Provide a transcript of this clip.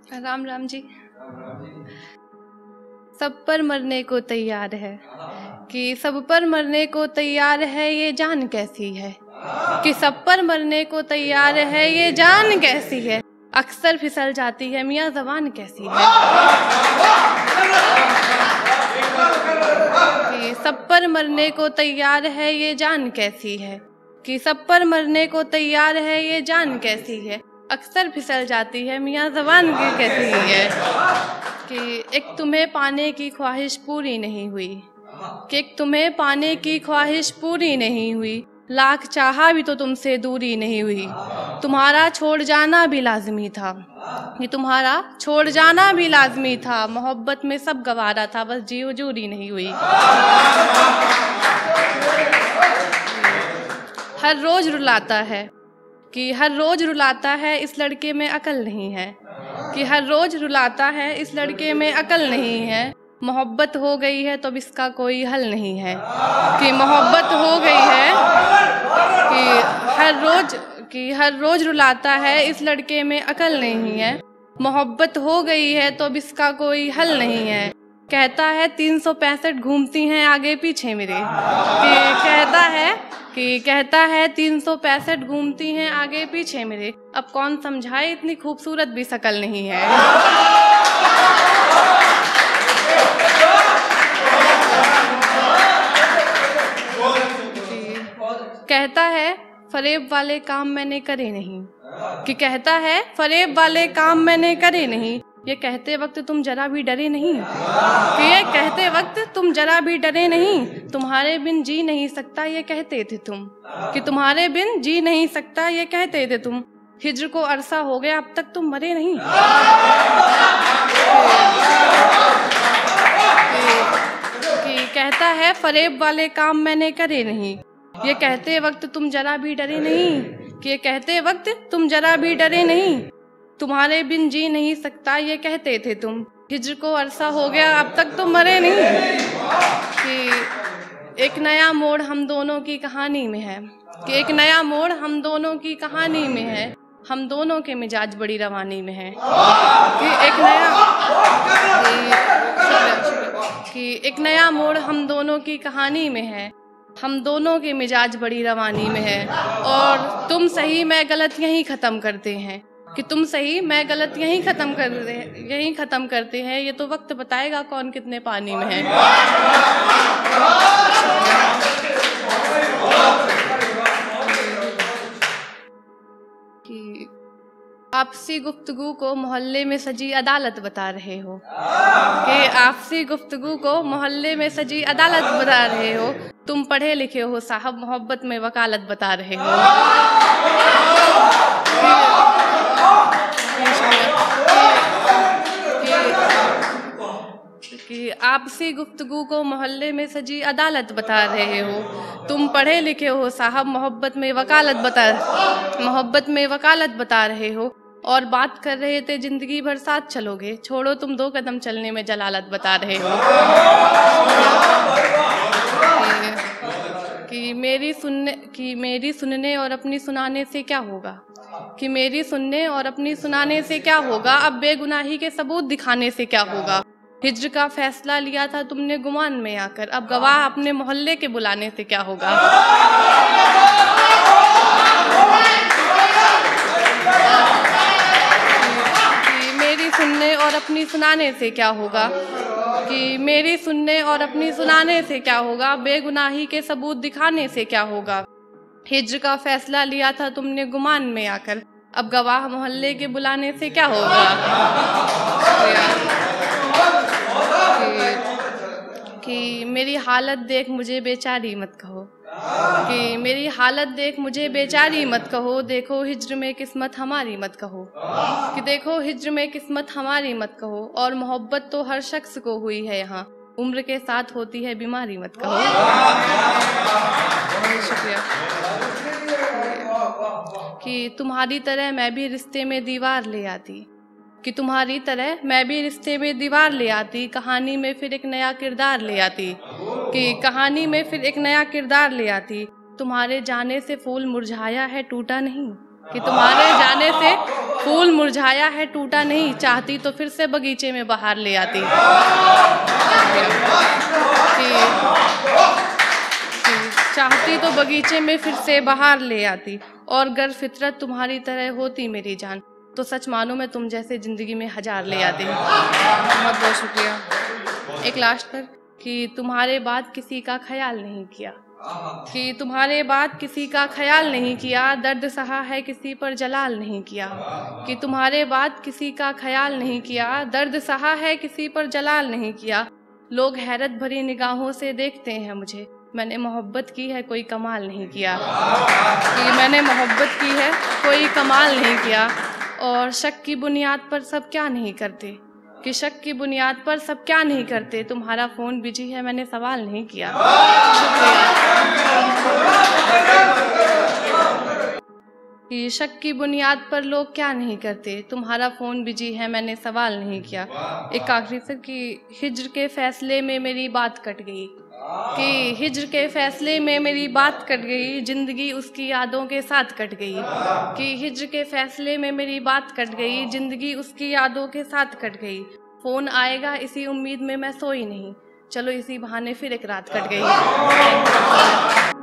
राम राम जी। सब पर मरने को तैयार है कि सब पर मरने को तैयार है, ये जान कैसी है कि सब पर मरने को तैयार है, ये जान कैसी है। अक्सर फिसल जाती है मियाँ ज़बान कैसी है कि सब पर मरने को तैयार है, ये जान कैसी है कि सब पर मरने को तैयार है, ये जान कैसी है। अक्सर फिसल जाती है मियाँ ज़बान की कैसी है कि एक तुम्हें पाने की ख्वाहिश पूरी नहीं हुई, कि एक तुम्हें पाने की ख्वाहिश पूरी नहीं हुई, लाख चाहा भी तो तुमसे दूरी नहीं हुई। तुम्हारा छोड़ जाना भी लाजमी था, ये तुम्हारा छोड़ जाना भी लाजमी था। मोहब्बत में सब गवारा था, बस जी हजूरी नहीं हुई। हर रोज रुलाता है कि हर रोज रुलाता है, इस लड़के में अकल नहीं है कि हर रोज रुलाता है, इस लड़के में अकल नहीं है। मोहब्बत हो गई है तो अब इसका कोई हल नहीं है कि मोहब्बत हो गई है कि हर रोज रुलाता है, इस लड़के में अकल नहीं है। मोहब्बत हो गई है तो अब इसका कोई हल नहीं है। कहता है 365 घूमती हैं आगे पीछे मेरे, कि कहता है 365 घूमती हैं आगे पीछे मेरे। अब कौन समझाए, इतनी खूबसूरत भी शकल नहीं है। कहता है फरेब वाले काम मैंने करे नहीं, कि कहता है फरेब वाले काम मैंने करे नहीं। ये कहते वक्त तुम जरा भी डरे नहीं, कि ये कहते वक्त तुम जरा भी डरे नहीं। तुम्हारे बिन जी नहीं सकता ये कहते थे तुम, कि तुम्हारे बिन जी नहीं सकता ये कहते थे तुम। हिज्र को अरसा हो गया अब तक तुम मरे नहीं, कि कहता है फरेब वाले काम मैंने करे नहीं। ये कहते वक्त तुम जरा भी डरे नहीं, कि ये कहते वक्त तुम जरा भी डरे नहीं। तुम्हारे बिन जी नहीं सकता ये कहते थे तुम। हिज्र को अरसा हो गया अब तक तुम मरे नहीं। कि एक नया मोड़ हम दोनों की कहानी में है, कि एक नया मोड़ हम दोनों की कहानी में है। हम दोनों के मिजाज बड़ी रवानी में है कि एक नया मोड़ हम दोनों की कहानी में है। हम दोनों के मिजाज बड़ी रवानी में है। और तुम सही मैं गलत यहीं ख़त्म करते हैं, कि तुम सही मैं गलत यहीं ख़त्म करते हैं। ये तो वक्त बताएगा कौन कितने पानी में है। कि आपसी गुफ्तगू को मोहल्ले में सजी अदालत बता रहे हो, कि आपसी गुफ्तगू को मोहल्ले में सजी अदालत बता रहे हो। तुम पढ़े लिखे हो साहब, मोहब्बत में वकालत बता रहे हो। कि आपसी गुफ्तगू को मोहल्ले में सजी अदालत बता रहे हो। तुम पढ़े लिखे हो साहब, मोहब्बत में वकालत बता रहे हो। और बात कर रहे थे जिंदगी भर साथ चलोगे, छोड़ो तुम 2 कदम चलने में जलालत बता रहे हो। कि मेरी सुनने और अपनी सुनाने से क्या होगा, कि मेरी सुनने और अपनी सुनाने से क्या होगा। अब बेगुनाही के सबूत दिखाने से क्या होगा। हिज्र का फैसला लिया था तुमने गुमान में आकर, अब गवाह अपने मोहल्ले के बुलाने से क्या होगा। कि मेरी सुनने और अपनी सुनाने से क्या होगा, कि मेरी सुनने और अपनी सुनाने से क्या होगा। बेगुनाही के सबूत दिखाने से क्या होगा। हिज्र का फैसला लिया था तुमने गुमान में आकर, अब गवाह मोहल्ले के बुलाने से क्या होगा। कि मेरी हालत देख मुझे बेचारी मत कहो, कि मेरी हालत देख मुझे बेचारी मत कहो। देखो हिज्र में किस्मत हमारी मत कहो, कि देखो हिज्र में किस्मत हमारी मत कहो। और मोहब्बत तो हर शख्स को हुई है यहाँ, उम्र के साथ होती है बीमारी मत कहो। शुक्रिया। कि तुम्हारी तरह मैं भी रिश्ते में दीवार ले आती, कि तुम्हारी तरह मैं भी रिश्ते में दीवार ले आती। कहानी में फिर एक नया किरदार ले आती, कि कहानी में फिर एक नया किरदार ले आती। तुम्हारे जाने से फूल मुरझाया है टूटा नहीं, कि तुम्हारे जाने से फूल मुरझाया है टूटा नहीं, चाहती तो फिर से बगीचे में बहार ले आती। चाहती तो बगीचे में फिर से बहार ले आती, और गर फितरत तुम्हारी तरह होती मेरी जान, तो सच मानो मैं तुम जैसे जिंदगी में हजार ले आती। बहुत बहुत शुक्रिया। एक लास्ट पर कि तुम्हारे बाद किसी का ख्याल नहीं किया, कि तुम्हारे बाद किसी का ख्याल नहीं किया, दर्द सहा है किसी पर जलाल नहीं किया, कि तुम्हारे बाद किसी का ख्याल नहीं किया, दर्द सहा है किसी पर जलाल नहीं किया। लोग हैरत भरी निगाहों से देखते हैं मुझे, मैंने मोहब्बत की है कोई कमाल नहीं किया, कि मैंने मोहब्बत की है कोई कमाल नहीं किया। और शक की बुनियाद पर सब क्या नहीं करते, कि शक की बुनियाद पर सब क्या नहीं करते, तुम्हारा फ़ोन बिजी है मैंने सवाल नहीं किया। कि शक की बुनियाद पर लोग क्या नहीं करते, तुम्हारा फ़ोन बिजी है मैंने सवाल नहीं किया। एक आखिरी से कि हिज्र के फ़ैसले में मेरी बात कट गई, कि हिज्र के फ़ैसले में मेरी बात कट गई, ज़िंदगी उसकी यादों के साथ कट गई, कि हिज्र के फ़ैसले में मेरी बात कट गई, ज़िंदगी उसकी यादों के साथ कट गई। फ़ोन आएगा इसी उम्मीद में मैं सोई नहीं, चलो इसी बहाने फिर एक रात कट गई।